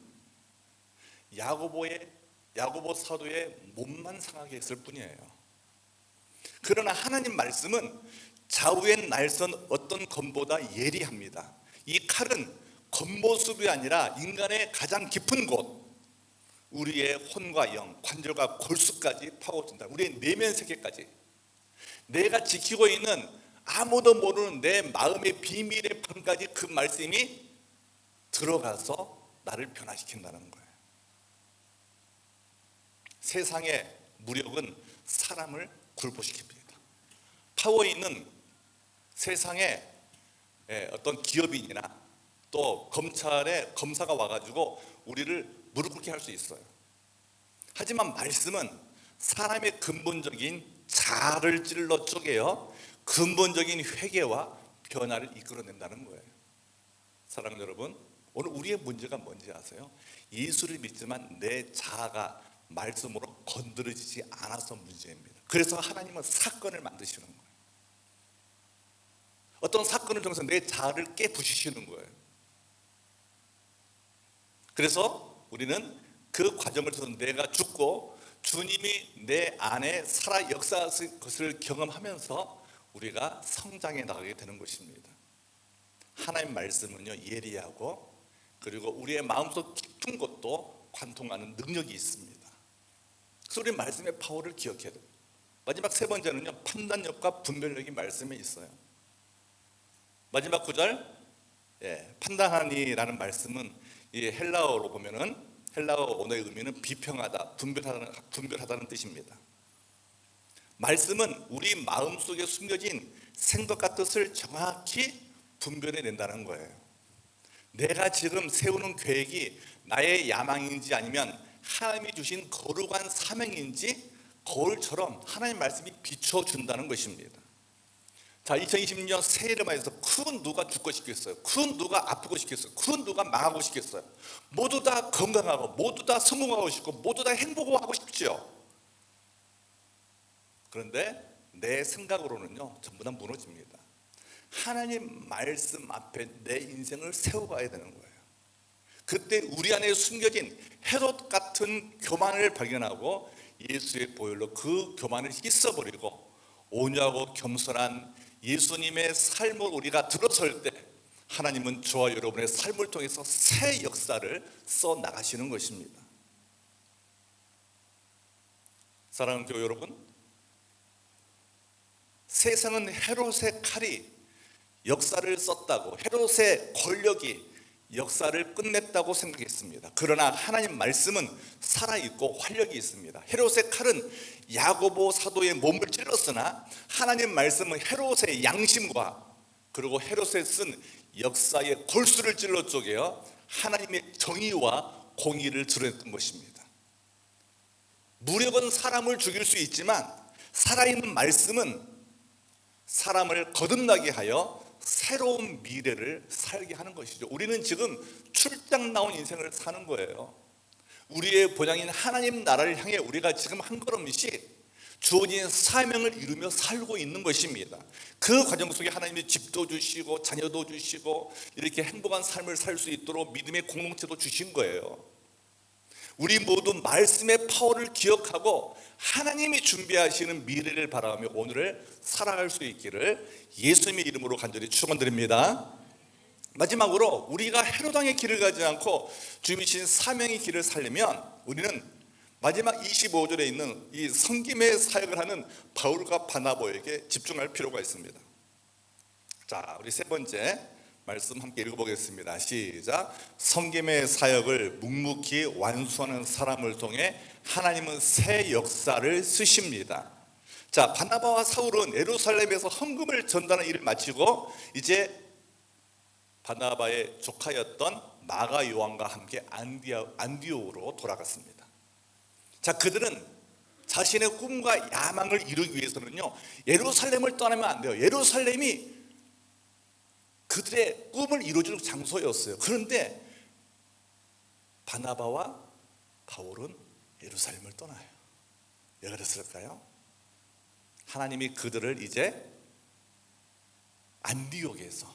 야고보 사도의 몸만 상하게 했을 뿐이에요. 그러나 하나님 말씀은 좌우의 날선 어떤 검보다 예리합니다. 이 칼은 겉모습이 아니라 인간의 가장 깊은 곳, 우리의 혼과 영, 관절과 골수까지 파고든다. 우리의 내면 세계까지, 내가 지키고 있는 아무도 모르는 내 마음의 비밀의 방까지 그 말씀이 들어가서 나를 변화시킨다는 거예요. 세상의 무력은 사람을 굴복시킵니다. 파워 있는 세상에 어떤 기업인이나 또 검찰의 검사가 와가지고 우리를 무릎 꿇게 할 수 있어요. 하지만 말씀은 사람의 근본적인 자아를 찔러 쪼개어 근본적인 회개와 변화를 이끌어낸다는 거예요. 사랑하는 여러분, 오늘 우리의 문제가 뭔지 아세요? 예수를 믿지만 내 자아가 말씀으로 건드려지지 않아서 문제입니다. 그래서 하나님은 사건을 만드시는 거예요. 어떤 사건을 통해서 내 자아를 깨부수시는 거예요. 그래서 우리는 그 과정을 통해서 내가 죽고 주님이 내 안에 살아 역사하신 것을 경험하면서 우리가 성장해 나가게 되는 것입니다. 하나님 말씀은요, 예리하고 그리고 우리의 마음속 깊은 것도 관통하는 능력이 있습니다. 그래서 우리 말씀의 파워를 기억해야 돼요. 마지막 세 번째는요, 판단력과 분별력이 말씀에 있어요. 마지막 구절, 판단하니라는 말씀은 이 헬라어로 보면은 헬라어 언어의 의미는 비평하다, 분별하다는 뜻입니다. 말씀은 우리 마음속에 숨겨진 생각과 뜻을 정확히 분별해낸다는 거예요. 내가 지금 세우는 계획이 나의 야망인지 아니면 하나님이 주신 거룩한 사명인지 거울처럼 하나님 말씀이 비춰준다는 것입니다. 자, 2020년 새해를 맞아서 큰 누가 죽고 싶겠어요? 큰 누가 아프고 싶겠어요? 큰 누가 망하고 싶겠어요? 모두 다 건강하고 모두 다 성공하고 싶고 모두 다 행복하고 싶죠. 그런데 내 생각으로는요, 전부 다 무너집니다. 하나님 말씀 앞에 내 인생을 세워가야 되는 거예요. 그때 우리 안에 숨겨진 헤롯 같은 교만을 발견하고 예수의 보혈로 그 교만을 씻어버리고 온유하고 겸손한 예수님의 삶을 우리가 들어설 때 하나님은 저와 여러분의 삶을 통해서 새 역사를 써 나가시는 것입니다. 사랑하는 교회 여러분, 세상은 헤롯의 칼이 역사를 썼다고, 헤롯의 권력이 역사를 끝냈다고 생각했습니다. 그러나 하나님 말씀은 살아있고 활력이 있습니다. 헤롯의 칼은 야고보 사도의 몸을 찔렀으나 하나님 말씀은 헤롯의 양심과 그리고 헤롯에 쓴 역사의 골수를 찔러 쪼개어 하나님의 정의와 공의를 드러냈던 것입니다. 무력은 사람을 죽일 수 있지만 살아있는 말씀은 사람을 거듭나게 하여 새로운 미래를 살게 하는 것이죠. 우리는 지금 출장 나온 인생을 사는 거예요. 우리의 본향인 하나님 나라를 향해 우리가 지금 한 걸음씩 주어진 사명을 이루며 살고 있는 것입니다. 그 과정 속에 하나님이 집도 주시고 자녀도 주시고 이렇게 행복한 삶을 살 수 있도록 믿음의 공동체도 주신 거예요. 우리 모두 말씀의 파워를 기억하고 하나님이 준비하시는 미래를 바라보며 오늘을 살아갈 수 있기를 예수님의 이름으로 간절히 축원드립니다. 마지막으로 우리가 헤롯왕의 길을 가지 않고 주님이 주신 사명의 길을 살려면 우리는 마지막 25절에 있는 이 섬김의 사역을 하는 바울과 바나바에게 집중할 필요가 있습니다. 자, 우리 세 번째 말씀 함께 읽어보겠습니다. 시작. 섬김의 사역을 묵묵히 완수하는 사람을 통해 하나님은 새 역사를 쓰십니다. 자, 바나바와 사울은 예루살렘에서 헌금을 전달하는 일을 마치고 이제 바나바의 조카였던 마가 요한과 함께 안디옥으로 돌아갔습니다. 자, 그들은 자신의 꿈과 야망을 이루기 위해서는요, 예루살렘을 떠나면 안 돼요. 예루살렘이 그들의 꿈을 이루어주는 장소였어요. 그런데 바나바와 바울은 예루살렘을 떠나요. 왜 그랬을까요? 하나님이 그들을 이제 안디옥에서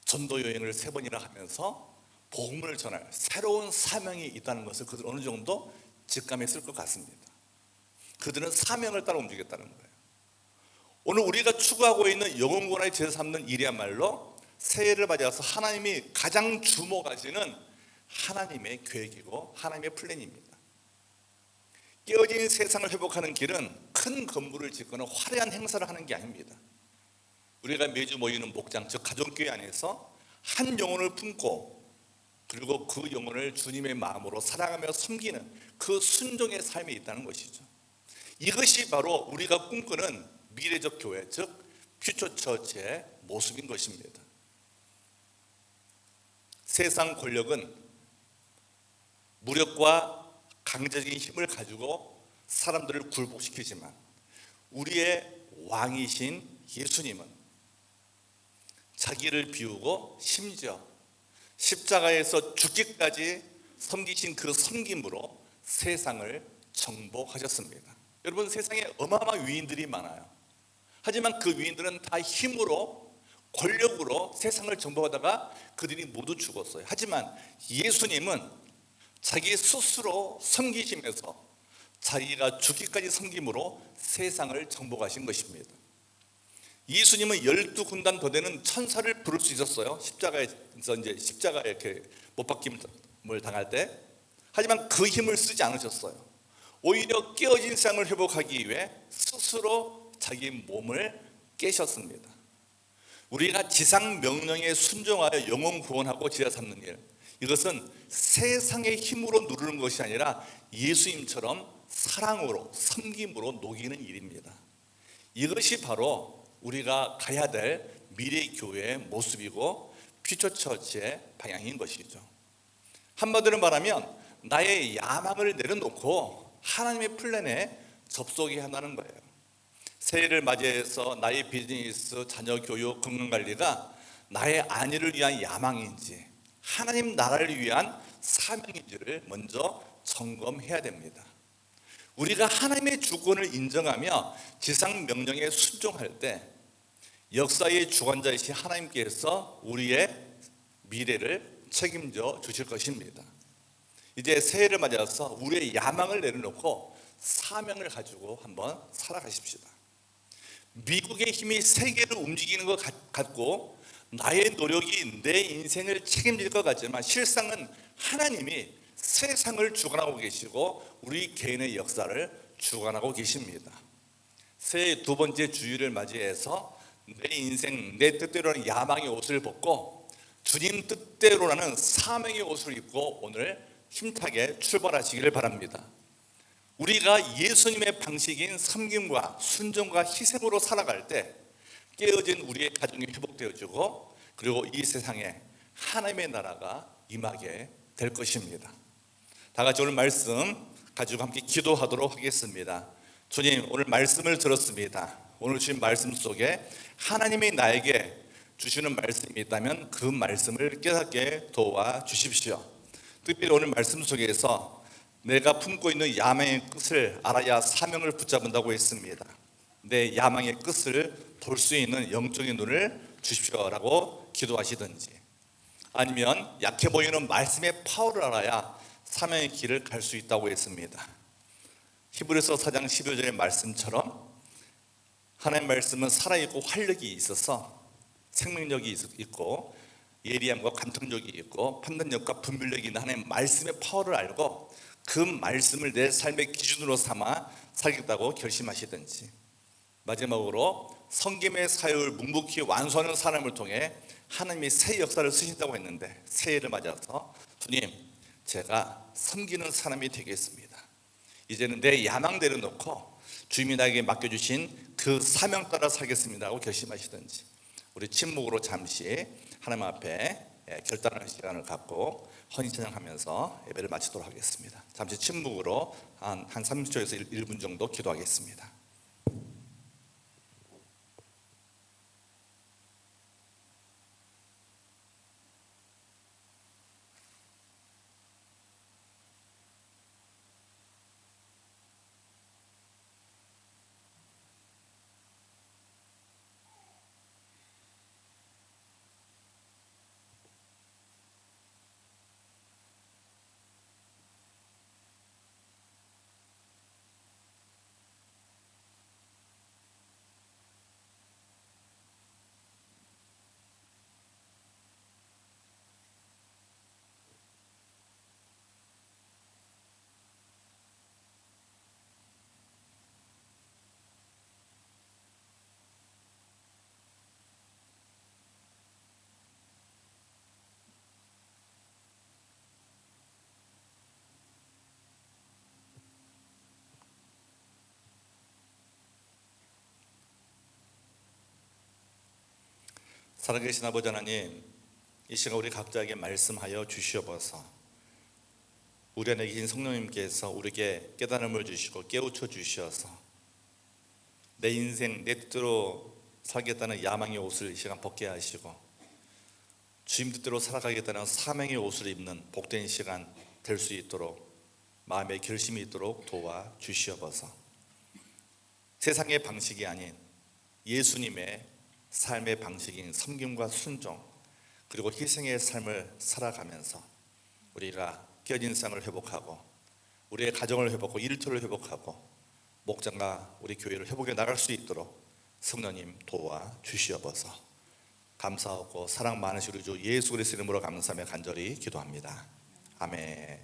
전도 여행을 3번이나 하면서 복음을 전할 새로운 사명이 있다는 것을 그들 어느 정도 직감했을 것 같습니다. 그들은 사명을 따라 움직였다는 거예요. 오늘 우리가 추구하고 있는 영혼권의 제3는 일이야말로 새해를 맞이해서 하나님이 가장 주목하시는 하나님의 계획이고 하나님의 플랜입니다. 깨어진 세상을 회복하는 길은 큰 건물을 짓거나 화려한 행사를 하는 게 아닙니다. 우리가 매주 모이는 목장, 즉 가족교회 안에서 한 영혼을 품고 그리고 그 영혼을 주님의 마음으로 사랑하며 섬기는 그 순종의 삶이 있다는 것이죠. 이것이 바로 우리가 꿈꾸는 미래적 교회, 즉 퓨처처치의 모습인 것입니다. 세상 권력은 무력과 강제적인 힘을 가지고 사람들을 굴복시키지만 우리의 왕이신 예수님은 자기를 비우고 심지어 십자가에서 죽기까지 섬기신 그 섬김으로 세상을 정복하셨습니다. 여러분, 세상에 어마어마한 위인들이 많아요. 하지만 그 위인들은 다 힘으로, 권력으로 세상을 정복하다가 그들이 모두 죽었어요. 하지만 예수님은 자기 스스로 섬기시면서 자기가 죽기까지 섬김으로 세상을 정복하신 것입니다. 예수님은 12군단 더 되는 천사를 부를 수 있었어요. 십자가에서 십자가에 이렇게 못 박힘을 당할 때. 하지만 그 힘을 쓰지 않으셨어요. 오히려 깨어진 세상을 회복하기 위해 스스로 자기 몸을 깨셨습니다. 우리가 지상 명령에 순종하여 영혼 구원하고 지혜 삼는 일, 이것은 세상의 힘으로 누르는 것이 아니라 예수님처럼 사랑으로, 섬김으로 녹이는 일입니다. 이것이 바로 우리가 가야 될 미래 교회의 모습이고 퓨처처치의 방향인 것이죠. 한마디로 말하면 나의 야망을 내려놓고 하나님의 플랜에 접속해야 한다는 거예요. 새해를 맞이해서 나의 비즈니스, 자녀 교육, 건강관리가 나의 안위를 위한 야망인지 하나님 나라를 위한 사명인지를 먼저 점검해야 됩니다. 우리가 하나님의 주권을 인정하며 지상 명령에 순종할 때 역사의 주관자이신 하나님께서 우리의 미래를 책임져 주실 것입니다. 이제 새해를 맞아서 우리의 야망을 내려놓고 사명을 가지고 한번 살아가십시다. 미국의 힘이 세계를 움직이는 것 같고 나의 노력이 내 인생을 책임질 것 같지만 실상은 하나님이 세상을 주관하고 계시고 우리 개인의 역사를 주관하고 계십니다. 새해 두 번째 주일을 맞이해서 내 인생, 내 뜻대로라는 야망의 옷을 벗고 주님 뜻대로라는 사명의 옷을 입고 오늘 힘차게 출발하시기를 바랍니다. 우리가 예수님의 방식인 섬김과 순종과 희생으로 살아갈 때 깨어진 우리의 가정이 회복되어지고 그리고 이 세상에 하나님의 나라가 임하게 될 것입니다. 다 같이 오늘 말씀 가지고 함께 기도하도록 하겠습니다. 주님, 오늘 말씀을 들었습니다. 오늘 주신 말씀 속에 하나님이 나에게 주시는 말씀이 있다면 그 말씀을 깨닫게 도와주십시오. 특별히 오늘 말씀 속에서 내가 품고 있는 야망의 끝을 알아야 사명을 붙잡는다고 했습니다. 내 야망의 끝을 볼 수 있는 영적인 눈을 주십시오라고 기도하시든지, 아니면 약해 보이는 말씀의 파워를 알아야 사명의 길을 갈 수 있다고 했습니다. 히브리서 4장 11절의 말씀처럼 하나님의 말씀은 살아있고 활력이 있어서 생명력이 있고 예리함과 관통력이 있고 판단력과 분별력이 있는 하나님의 말씀의 파워를 알고 그 말씀을 내 삶의 기준으로 삼아 살겠다고 결심하시든지, 마지막으로 성김의 사역을 묵묵히 완수하는 사람을 통해 하나님이 새 역사를 쓰신다고 했는데 새해를 맞아서 주님, 제가 섬기는 사람이 되겠습니다. 이제는 내 야망대로 놓고 주님이 나에게 맡겨주신 그 사명 따라 살겠습니다 하고 결심하시든지, 우리 침묵으로 잠시 하나님 앞에 결단하는 시간을 갖고 헌신찬양하면서 예배를 마치도록 하겠습니다. 잠시 침묵으로 한 30초에서 1분 정도 기도하겠습니다. 살아계신 아버지 하나님, 이 시간 우리 각자에게 말씀하여 주시옵소서. 우리 안에 계신 성령님께서 우리에게 깨달음을 주시고 깨우쳐 주셔서 내 인생 내 뜻대로 살겠다는 야망의 옷을 이 시간 벗게 하시고 주님 뜻대로 살아가겠다는 사명의 옷을 입는 복된 시간 될 수 있도록 마음의 결심이 있도록 도와 주시옵소서. 세상의 방식이 아닌 예수님의 삶의 방식인 섬김과 순종 그리고 희생의 삶을 살아가면서 우리가 깨어진 삶을 회복하고 우리의 가정을 회복하고 일터를 회복하고 목장과 우리 교회를 회복해 나갈 수 있도록 성령님 도와 주시옵소서. 감사하고 사랑 많으신 우리 주 예수 그리스도 이름으로 감사하며 간절히 기도합니다. 아멘.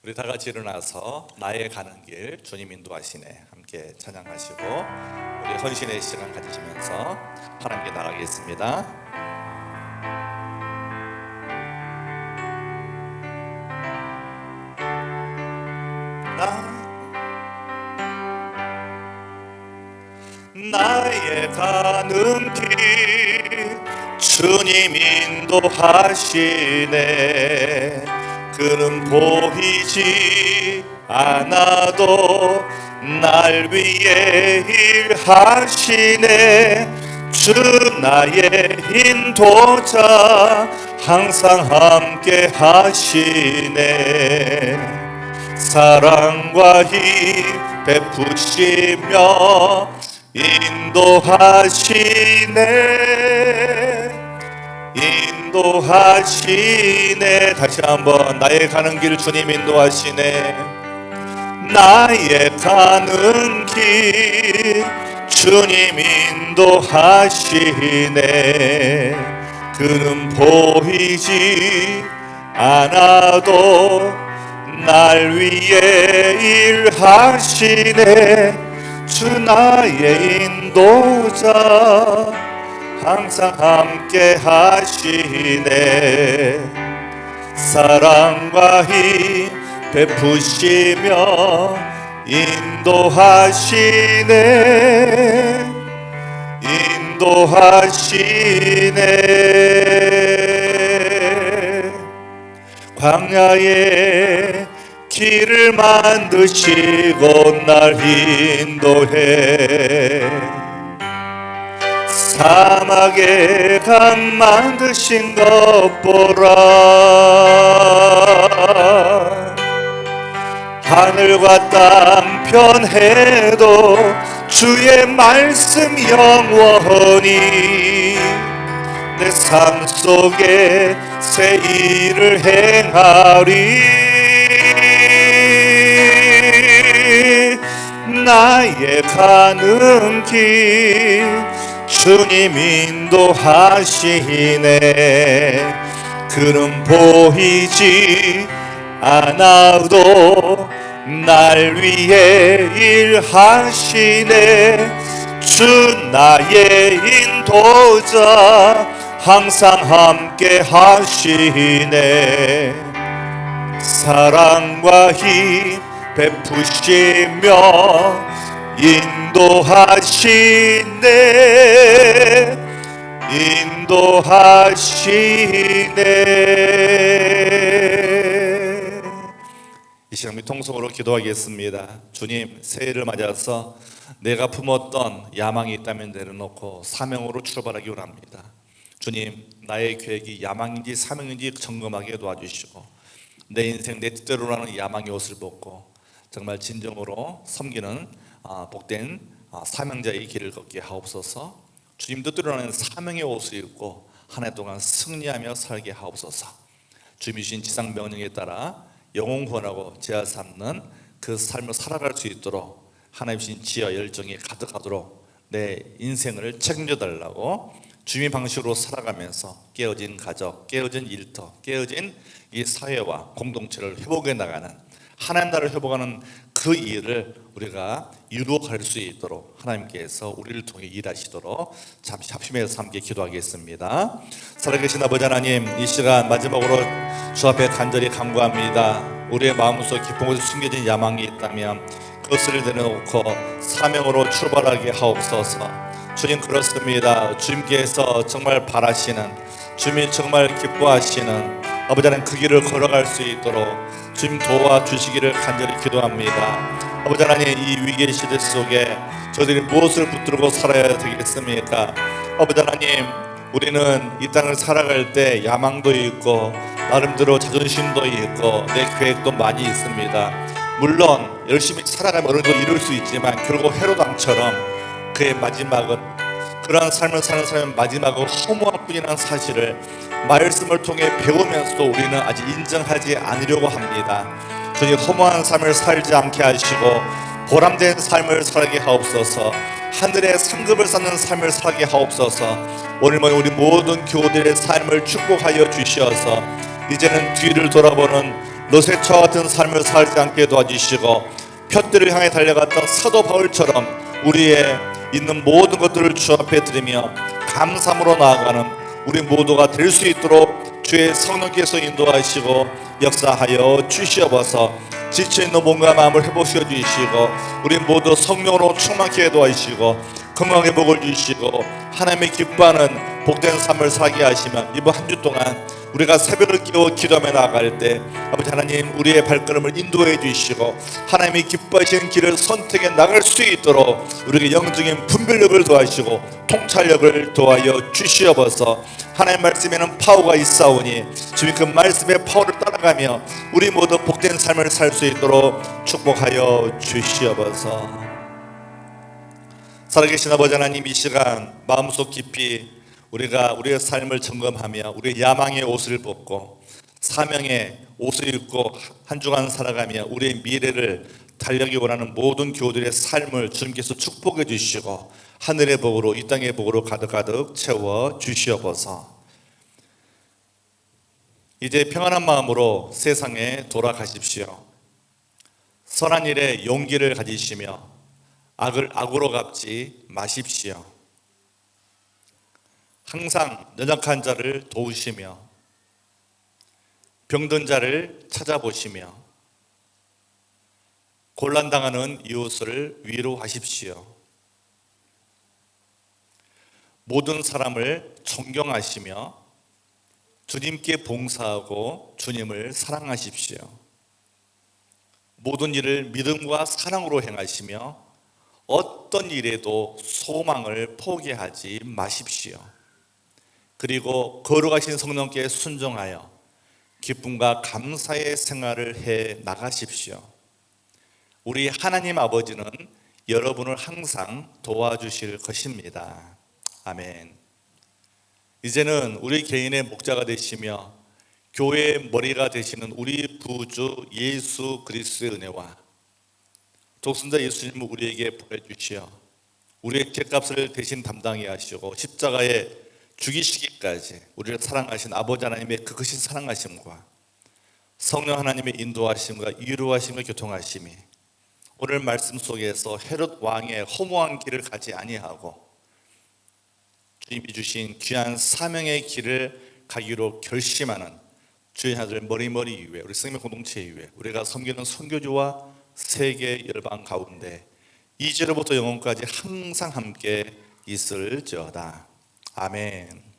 우리 다 같이 일어나서 나의 가는 길 주님 인도하시네 함께 찬양하시고 우리 헌신의 시간 가지시면서 하나님께 나가겠습니다. 나의 가는 길 주님 인도하시네. 그는 보이지 않아도 날 위해 일하시네. 주 나의 인도자 항상 함께 하시네. 사랑과 힘 베푸시며 인도하시네. 다시 한번 나의 가는 길 주님 인도하시네. 나의 가는 길 주님 인도하시네. 그는 보이지 않아도 날 위해 일하시네. 주 나의 인도자 항상 함께 하시네. 사랑과 힘 베푸시며 인도하시네. 광야에 길을 만드시고 날 인도해. 사막에 강 만드신 것 보라. 하늘과 땅 변해도 주의 말씀 영원히 내 삶 속에 새 일을 행하리. 나의 가는 길 주님 인도하시네. 그는 보이지 않아도 날 위해 일하시네. 주 나의 인도자 항상 함께 하시네. 사랑과 힘 베푸시며 인도하시네. 이 시간 우리 통성으로 기도하겠습니다. 주님, 새해를 맞아서 내가 품었던 야망이 있다면 내려놓고 사명으로 출발하기 원합니다. 주님, 나의 계획이 야망인지 사명인지 점검하게 도와주시고 내 인생 내 뜻대로라는 야망의 옷을 벗고 정말 진정으로 섬기는 복된 사명자의 길을 걷게 하옵소서. 주님 뜻대로라는 사명의 옷을 입고 한 해 동안 승리하며 살게 하옵소서. 주님이 주신 지상 명령에 따라 영혼 구원하고 제자 삼는 그 삶을 살아갈 수 있도록 하나님 주신 지혜와 열정이 가득하도록 내 인생을 책임져 달라고 주님의 방식으로 살아가면서 깨어진 가족, 깨어진 일터, 깨어진 이 사회와 공동체를 회복해 나가는 하나님 나라를 회복하는 그 일을 우리가 이루어갈 수 있도록 하나님께서 우리를 통해 일하시도록 잠시 합심해서 함께 기도하겠습니다. 살아계신 아버지 하나님, 이 시간 마지막으로 주 앞에 간절히 간구합니다. 우리의 마음속 깊은 곳에 숨겨진 야망이 있다면 그것을 내려놓고 사명으로 출발하게 하옵소서. 주님, 그렇습니다. 주님께서 정말 바라시는, 주님이 정말 기뻐하시는 아버지 하나님 그 길을 걸어갈 수 있도록 주님 도와주시기를 간절히 기도합니다. 아버지 하나님, 이 위기의 시대 속에 저희들이 무엇을 붙들고 살아야 되겠습니까? 아버지 하나님, 우리는 이 땅을 살아갈 때 야망도 있고 나름대로 자존심도 있고 내 계획도 많이 있습니다. 물론 열심히 살아가면 어느 정도 이룰 수 있지만 결국 헤롯 왕처럼 그의 마지막은, 그러한 삶을 사는 사람의 마지막은 허무한 뿐이라는 사실을 말씀을 통해 배우면서도 우리는 아직 인정하지 않으려고 합니다. 주님, 허무한 삶을 살지 않게 하시고 보람된 삶을 살게 하옵소서. 하늘의 상급을 쌓는 삶을 살게 하옵소서. 오늘 우리 모든 교우들의 삶을 축복하여 주시어서 이제는 뒤를 돌아보는 롯의 처와 같은 삶을 살지 않게 도와주시고 푯대를 향해 달려갔던 사도 바울처럼 우리의 있는 모든 것들을 주 앞에 드리며 감사함으로 나아가는 우리 모두가 될 수 있도록 주의 성령께서 인도하시고 역사하여 주시옵소서. 지쳐있는 몸과 마음을 회복시켜 주시고 우리 모두 성령으로 충만케 도와주시고 건강의 복을 주시고 하나님의 기뻐하는 복된 삶을 살게 하시면 이번 한 주 동안 우리가 새벽을 깨워 기도하며 나아갈 때 아버지 하나님 우리의 발걸음을 인도해 주시고 하나님이 기뻐하시는 길을 선택해 나갈 수 있도록 우리에게 영적인 분별력을 도와주시고 통찰력을 도하여 주시옵소서. 하나님 말씀에는 파워가 있사오니 주님 그 말씀의 파워를 따라가며 우리 모두 복된 삶을 살 수 있도록 축복하여 주시옵소서. 살아계신 아버지 하나님, 이 시간 마음속 깊이 우리가 우리의 삶을 점검하며 우리의 야망의 옷을 벗고 사명의 옷을 입고 한 주간 살아가며 우리의 미래를 달려기 원하는 모든 교우들의 삶을 주님께서 축복해 주시고 하늘의 복으로 이 땅의 복으로 가득가득 채워 주시옵소서. 이제 평안한 마음으로 세상에 돌아가십시오. 선한 일에 용기를 가지시며 악을 악으로 갚지 마십시오. 항상 연약한 자를 도우시며 병든 자를 찾아보시며 곤란당하는 이웃을 위로하십시오. 모든 사람을 존경하시며 주님께 봉사하고 주님을 사랑하십시오. 모든 일을 믿음과 사랑으로 행하시며 어떤 일에도 소망을 포기하지 마십시오. 그리고 거룩하신 성령께 순종하여 기쁨과 감사의 생활을 해 나가십시오. 우리 하나님 아버지는 여러분을 항상 도와주실 것입니다. 아멘. 이제는 우리 개인의 목자가 되시며 교회의 머리가 되시는 우리 구주 예수 그리스도의 은혜와 독생자 예수님을 우리에게 보내주시어 우리의 죄값을 대신 담당해 하시고 십자가에 죽이시기까지 우리를 사랑하신 아버지 하나님의 그 크신 사랑하심과 성령 하나님의 인도하심과 위로하심과 교통하심이 오늘 말씀 속에서 헤롯 왕의 허무한 길을 가지 아니하고 주님이 주신 귀한 사명의 길을 가기로 결심하는 주의 아들 머리머리 위에 우리 생명 공동체 위에 우리가 섬기는 선교주와 세계 열방 가운데 이제로부터 영원까지 항상 함께 있을지어다. 아멘.